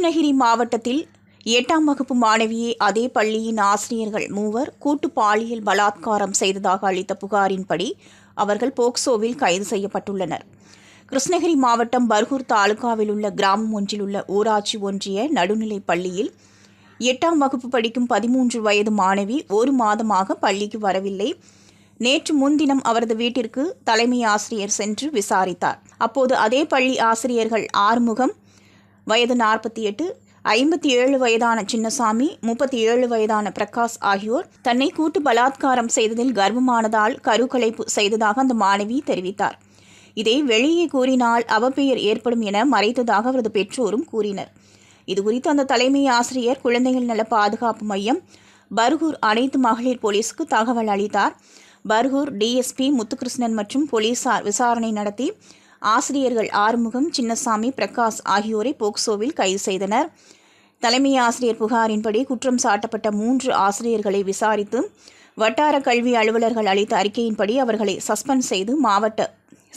கிருஷ்ணகிரி மாவட்டத்தில் 8ஆம் வகுப்பு மாணவியை அதே பள்ளியின் ஆசிரியர்கள் 3 கூட்டு பாலியல் பலாத்காரம் செய்ததாக அளித்த புகாரின்படி அவர்கள் போக்சோவில் கைது செய்யப்பட்டுள்ளனர். கிருஷ்ணகிரி மாவட்டம் பர்கூர் தாலுகாவில் உள்ள கிராமம் ஒன்றில் உள்ள ஊராட்சி ஒன்றிய நடுநிலைப் பள்ளியில் 8ஆம் வகுப்பு படிக்கும் 13 வயது மாணவி 1 மாதமாக பள்ளிக்கு வரவில்லை. நேற்று முன்தினம் அவரது வீட்டிற்கு தலைமை ஆசிரியர் சென்று விசாரித்தார். அப்போது அதே பள்ளி ஆசிரியர்கள் ஆறுமுகம் வயது 48, 57 வயதான சின்னசாமி, 37 வயதான பிரகாஷ் ஆகியோர் தன்னை கூட்டு பலாத்காரம் செய்ததில் கர்வமானதால் கருக்கலைப்பு செய்ததாக அந்த மாணவி தெரிவித்தார். இதை வெளியே கூறினால் அவப்பெயர் ஏற்படும் என மறைத்ததாக அவரது பெற்றோரும் கூறினர். இதுகுறித்து அந்த தலைமை ஆசிரியர் குழந்தைகள் நல பாதுகாப்பு மையம் பர்கூர் அனைத்து மகளிர் போலீஸுக்கு தகவல் அளித்தார். பர்கூர் டிஎஸ்பி முத்துகிருஷ்ணன் மற்றும் போலீசார் விசாரணை நடத்தி ஆசிரியர்கள் ஆறுமுகம், சின்னசாமி, பிரகாஷ் ஆகியோரை போக்சோவில் கைது செய்தனர். தலைமை ஆசிரியர் புகாரின்படி குற்றம் சாட்டப்பட்ட 3 ஆசிரியர்களை விசாரித்து வட்டார கல்வி அலுவலர்கள் அளித்த அறிக்கையின்படி அவர்களை சஸ்பெண்ட் செய்து மாவட்ட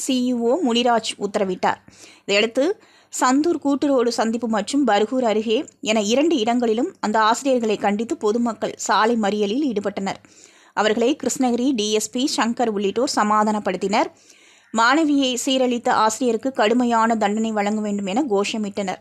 சிஇஓ முனிராஜ் உத்தரவிட்டார். இதையடுத்து சந்தூர் கூட்டுரோடு சந்திப்பு மற்றும் பர்கூர் அருகே என 2 இடங்களிலும் அந்த ஆசிரியர்களை கண்டித்து பொதுமக்கள் சாலை மறியலில் ஈடுபட்டனர். அவர்களை கிருஷ்ணகிரி டிஎஸ்பி சங்கர் உள்ளிட்டோர் சமாதானப்படுத்தினர். மாணவியை சீரழித்த ஆசிரியருக்கு கடுமையான தண்டனை வழங்க வேண்டும் என கோஷமிட்டனர்.